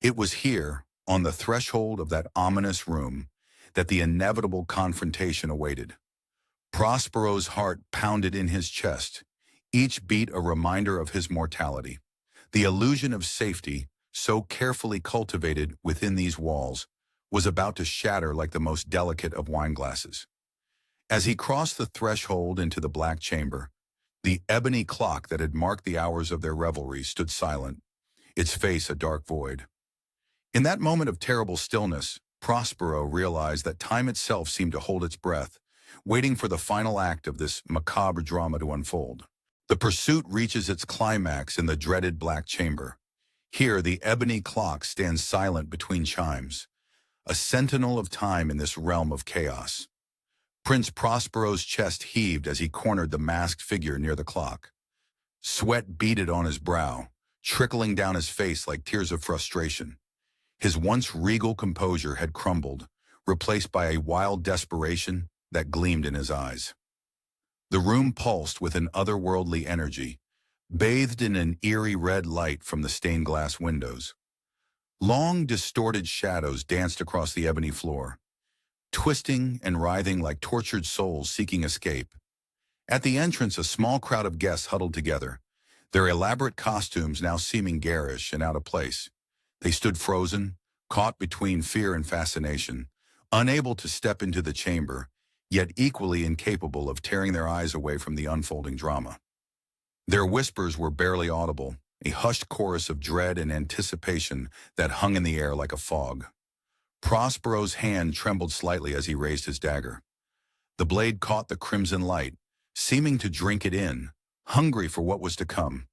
It was here, on the threshold of that ominous room, that the inevitable confrontation awaited. Prospero's heart pounded in his chest, each beat a reminder of his mortality. The illusion of safety, so carefully cultivated within these walls, was about to shatter like the most delicate of wine glasses. As he crossed the threshold into the black chamber, the ebony clock that had marked the hours of their revelry stood silent, its face a dark void. In that moment of terrible stillness, Prospero realized that time itself seemed to hold its breath, waiting for the final act of this macabre drama to unfold. The pursuit reaches its climax in the dreaded black chamber. Here, the ebony clock stands silent between chimes, a sentinel of time in this realm of chaos. Prince Prospero's chest heaved as he cornered the masked figure near the clock. Sweat beaded on his brow, trickling down his face like tears of frustration. His once regal composure had crumbled, replaced by a wild desperation that gleamed in his eyes. The room pulsed with an otherworldly energy, bathed in an eerie red light from the stained glass windows. Long, distorted shadows danced across the ebony floor, twisting and writhing like tortured souls seeking escape. At the entrance, a small crowd of guests huddled together, their elaborate costumes now seeming garish and out of place. They stood frozen, caught between fear and fascination, unable to step into the chamber, yet equally incapable of tearing their eyes away from the unfolding drama. Their whispers were barely audible, a hushed chorus of dread and anticipation that hung in the air like a fog. Prospero's hand trembled slightly as he raised his dagger. The blade caught the crimson light, seeming to drink it in, hungry for what was to come.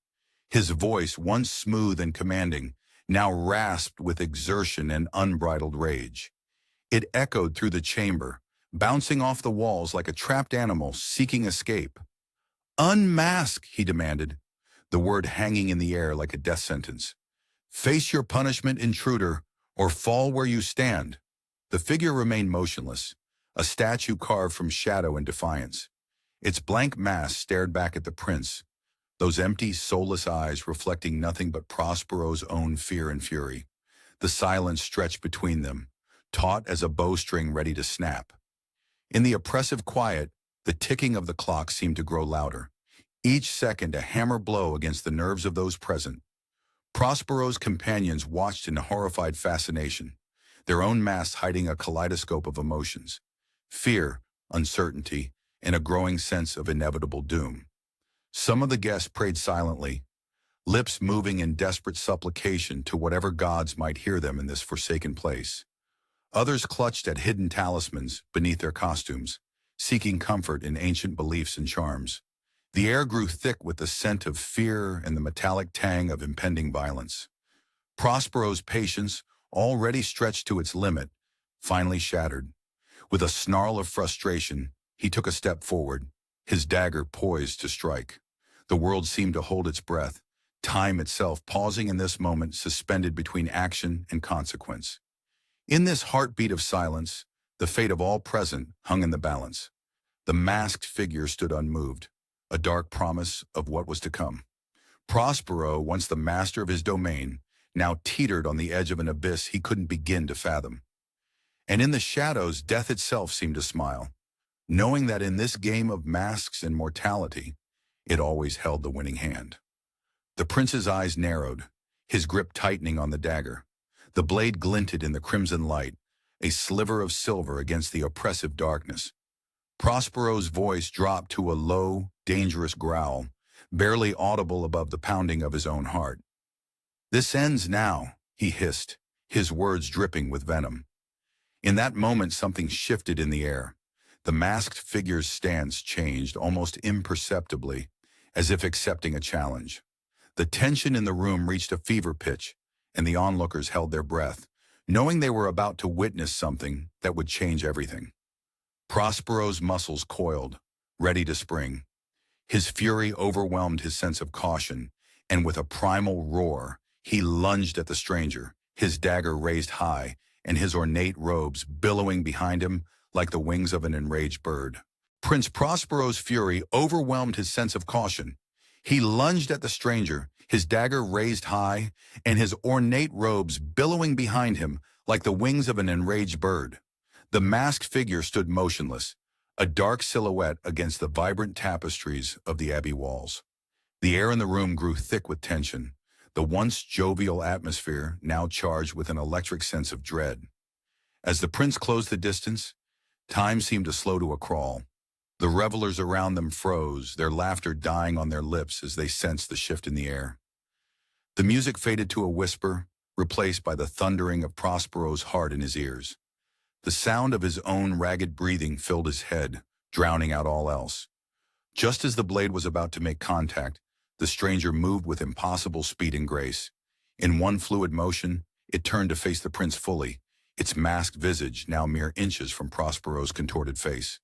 His voice, once smooth and commanding, now rasped with exertion and unbridled rage. It echoed through the chamber, bouncing off the walls like a trapped animal seeking escape. "Unmask," he demanded, the word hanging in the air like a death sentence. "Face your punishment, intruder, or fall where you stand." The figure remained motionless, a statue carved from shadow and defiance. Its blank mask stared back at the prince, those empty, soulless eyes reflecting nothing but Prospero's own fear and fury. The silence stretched between them, taut as a bowstring ready to snap. In the oppressive quiet, the ticking of the clock seemed to grow louder, each second a hammer blow against the nerves of those present. Prospero's companions watched in horrified fascination, their own masks hiding a kaleidoscope of emotions: fear, uncertainty, and a growing sense of inevitable doom. Some of the guests prayed silently, lips moving in desperate supplication to whatever gods might hear them in this forsaken place. Others clutched at hidden talismans beneath their costumes, seeking comfort in ancient beliefs and charms. The air grew thick with the scent of fear and the metallic tang of impending violence. Prospero's patience, already stretched to its limit, finally shattered. With a snarl of frustration, he took a step forward, his dagger poised to strike. The world seemed to hold its breath, time itself pausing in this moment, suspended between action and consequence. In this heartbeat of silence, the fate of all present hung in the balance. The masked figure stood unmoved, a dark promise of what was to come. Prospero, once the master of his domain, now teetered on the edge of an abyss he couldn't begin to fathom. And in the shadows, death itself seemed to smile, knowing that in this game of masks and mortality, it always held the winning hand. The prince's eyes narrowed, his grip tightening on the dagger. The blade glinted in the crimson light, a sliver of silver against the oppressive darkness. Prospero's voice dropped to a low, dangerous growl, barely audible above the pounding of his own heart. "This ends now," he hissed, his words dripping with venom. In that moment, something shifted in the air. The masked figure's stance changed almost imperceptibly, as if accepting a challenge. The tension in the room reached a fever pitch, and the onlookers held their breath, knowing they were about to witness something that would change everything. Prospero's muscles coiled, ready to spring. His fury overwhelmed his sense of caution, and with a primal roar, he lunged at the stranger, his dagger raised high, and his ornate robes billowing behind him like the wings of an enraged bird. Prince Prospero's fury overwhelmed his sense of caution. He lunged at the stranger, his dagger raised high, and his ornate robes billowing behind him like the wings of an enraged bird. The masked figure stood motionless, a dark silhouette against the vibrant tapestries of the abbey walls. The air in the room grew thick with tension, the once jovial atmosphere now charged with an electric sense of dread. As the prince closed the distance, time seemed to slow to a crawl. The revelers around them froze, their laughter dying on their lips as they sensed the shift in the air. The music faded to a whisper, replaced by the thundering of Prospero's heart in his ears. The sound of his own ragged breathing filled his head, drowning out all else. Just as the blade was about to make contact, the stranger moved with impossible speed and grace. In one fluid motion, it turned to face the prince fully, its masked visage now mere inches from Prospero's contorted face.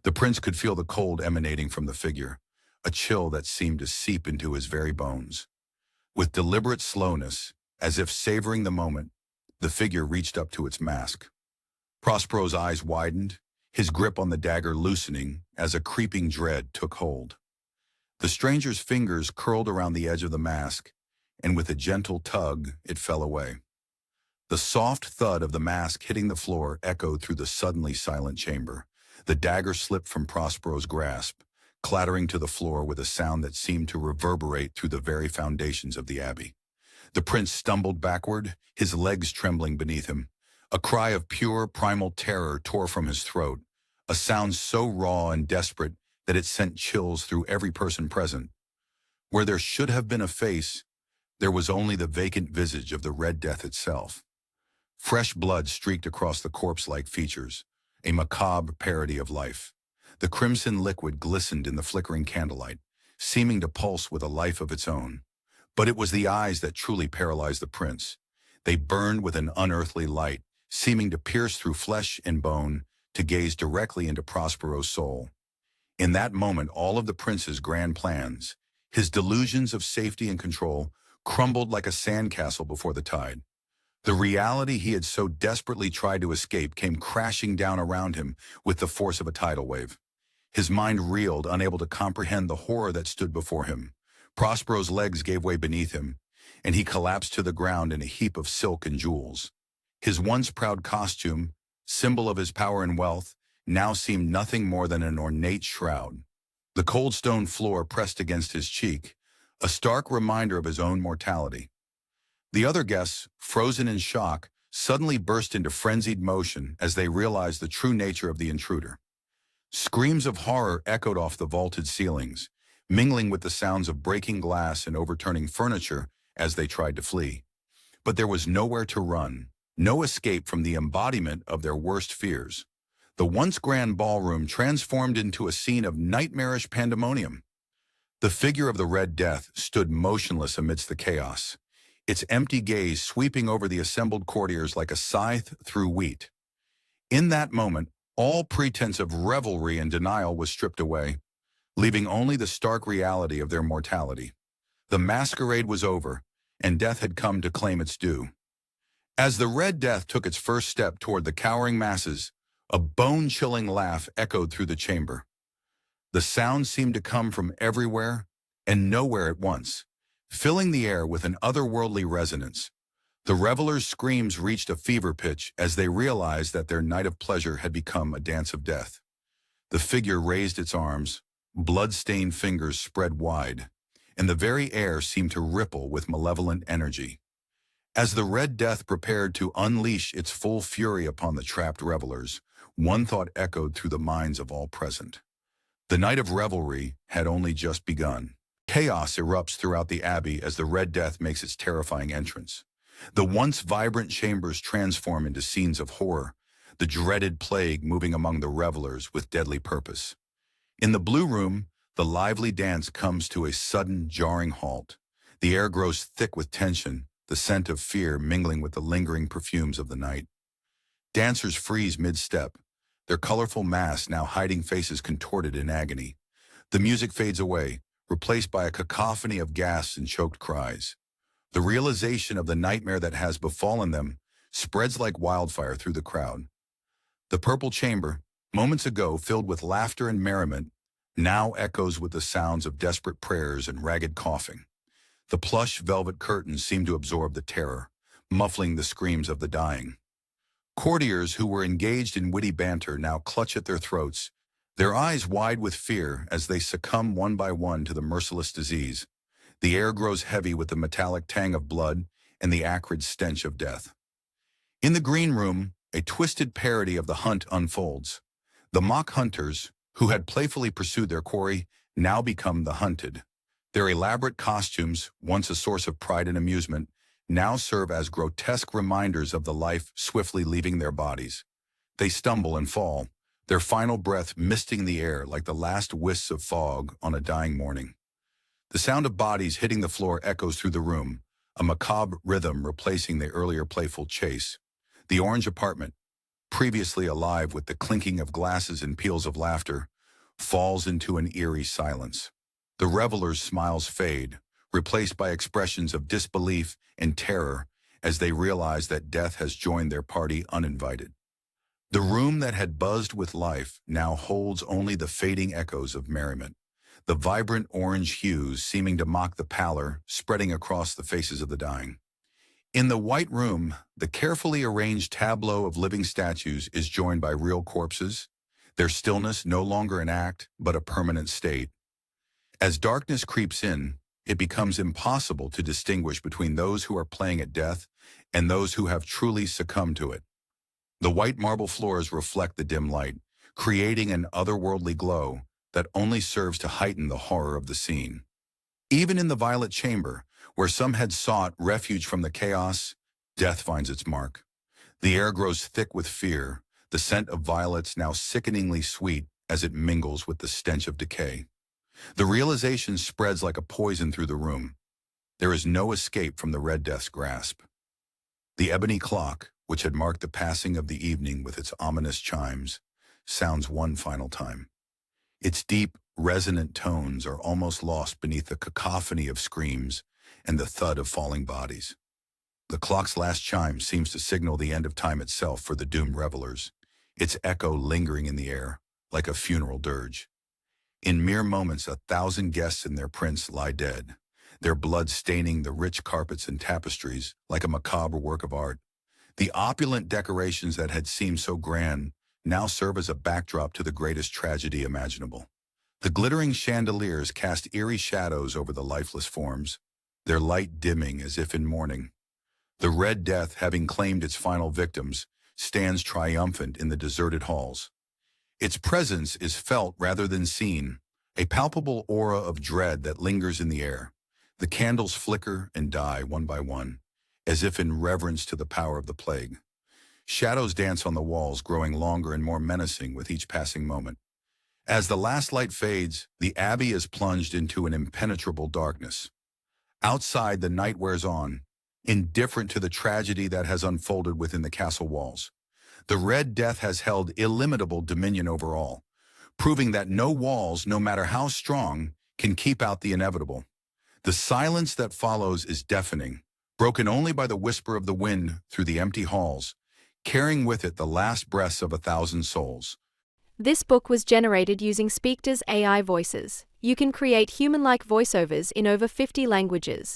The prince could feel the cold emanating from the figure, a chill that seemed to seep into his very bones. With deliberate slowness, as if savoring the moment, the figure reached up to its mask. Prospero's eyes widened, his grip on the dagger loosening as a creeping dread took hold. The stranger's fingers curled around the edge of the mask, and with a gentle tug, it fell away. The soft thud of the mask hitting the floor echoed through the suddenly silent chamber. The dagger slipped from Prospero's grasp, clattering to the floor with a sound that seemed to reverberate through the very foundations of the abbey. The prince stumbled backward, his legs trembling beneath him. A cry of pure, primal terror tore from his throat, a sound so raw and desperate that it sent chills through every person present. Where there should have been a face, there was only the vacant visage of the Red Death itself. Fresh blood streaked across the corpse-like features, a macabre parody of life. The crimson liquid glistened in the flickering candlelight, seeming to pulse with a life of its own. But it was the eyes that truly paralyzed the prince. They burned with an unearthly light, seeming to pierce through flesh and bone to gaze directly into Prospero's soul. In that moment, all of the prince's grand plans, his delusions of safety and control, crumbled like a sandcastle before the tide. The reality he had so desperately tried to escape came crashing down around him with the force of a tidal wave. His mind reeled, unable to comprehend the horror that stood before him. Prospero's legs gave way beneath him, and he collapsed to the ground in a heap of silk and jewels. His once proud costume, symbol of his power and wealth, now seemed nothing more than an ornate shroud. The cold stone floor pressed against his cheek, a stark reminder of his own mortality. The other guests, frozen in shock, suddenly burst into frenzied motion as they realized the true nature of the intruder. Screams of horror echoed off the vaulted ceilings, mingling with the sounds of breaking glass and overturning furniture as they tried to flee. But there was nowhere to run, no escape from the embodiment of their worst fears. The once grand ballroom transformed into a scene of nightmarish pandemonium. The figure of the Red Death stood motionless amidst the chaos, its empty gaze sweeping over the assembled courtiers like a scythe through wheat. In that moment, all pretense of revelry and denial was stripped away, leaving only the stark reality of their mortality. The masquerade was over, and death had come to claim its due. As the Red Death took its first step toward the cowering masses, a bone-chilling laugh echoed through the chamber. The sound seemed to come from everywhere and nowhere at once, filling the air with an otherworldly resonance. The revelers' screams reached a fever pitch as they realized that their night of pleasure had become a dance of death. The figure raised its arms, blood-stained fingers spread wide, and the very air seemed to ripple with malevolent energy. As the Red Death prepared to unleash its full fury upon the trapped revelers, one thought echoed through the minds of all present. The night of revelry had only just begun. Chaos erupts throughout the abbey as the Red Death makes its terrifying entrance. The once vibrant chambers transform into scenes of horror, the dreaded plague moving among the revelers with deadly purpose. In the Blue Room, the lively dance comes to a sudden, jarring halt. The air grows thick with tension, the scent of fear mingling with the lingering perfumes of the night. Dancers freeze mid-step, their colorful masks now hiding faces contorted in agony. The music fades away, replaced by a cacophony of gasps and choked cries. The realization of the nightmare that has befallen them spreads like wildfire through the crowd. The purple chamber, moments ago filled with laughter and merriment, now echoes with the sounds of desperate prayers and ragged coughing. The plush velvet curtains seem to absorb the terror, muffling the screams of the dying. Courtiers who were engaged in witty banter now clutch at their throats, their eyes wide with fear as they succumb one by one to the merciless disease. The air grows heavy with the metallic tang of blood and the acrid stench of death. In the green room, a twisted parody of the hunt unfolds. The mock hunters, who had playfully pursued their quarry, now become the hunted. Their elaborate costumes, once a source of pride and amusement, now serve as grotesque reminders of the life swiftly leaving their bodies. They stumble and fall, their final breath misting the air like the last wisps of fog on a dying morning. The sound of bodies hitting the floor echoes through the room, a macabre rhythm replacing the earlier playful chase. The orange apartment, previously alive with the clinking of glasses and peals of laughter, falls into an eerie silence. The revelers' smiles fade, replaced by expressions of disbelief and terror as they realize that death has joined their party uninvited. The room that had buzzed with life now holds only the fading echoes of merriment, the vibrant orange hues seeming to mock the pallor spreading across the faces of the dying. In the white room, the carefully arranged tableau of living statues is joined by real corpses, their stillness no longer an act, but a permanent state. As darkness creeps in, it becomes impossible to distinguish between those who are playing at death and those who have truly succumbed to it. The white marble floors reflect the dim light, creating an otherworldly glow that only serves to heighten the horror of the scene. Even in the violet chamber, where some had sought refuge from the chaos, death finds its mark. The air grows thick with fear, the scent of violets now sickeningly sweet as it mingles with the stench of decay. The realization spreads like a poison through the room. There is no escape from the Red Death's grasp. The ebony clock, which had marked the passing of the evening with its ominous chimes, sounds one final time. Its deep, resonant tones are almost lost beneath the cacophony of screams and the thud of falling bodies. The clock's last chime seems to signal the end of time itself for the doomed revelers, its echo lingering in the air like a funeral dirge. In mere moments, 1,000 guests and their prince lie dead, their blood staining the rich carpets and tapestries like a macabre work of art. The opulent decorations that had seemed so grand now serve as a backdrop to the greatest tragedy imaginable. The glittering chandeliers cast eerie shadows over the lifeless forms, their light dimming as if in mourning. The Red Death, having claimed its final victims, stands triumphant in the deserted halls. Its presence is felt rather than seen, a palpable aura of dread that lingers in the air. The candles flicker and die one by one, as if in reverence to the power of the plague. Shadows dance on the walls, growing longer and more menacing with each passing moment. As the last light fades, the abbey is plunged into an impenetrable darkness. Outside, the night wears on, indifferent to the tragedy that has unfolded within the castle walls. The Red Death has held illimitable dominion over all, proving that no walls, no matter how strong, can keep out the inevitable. The silence that follows is deafening, broken only by the whisper of the wind through the empty halls, carrying with it the last breaths of 1,000 souls. This book was generated using Speakter's AI voices. You can create human-like voiceovers in over 50 languages.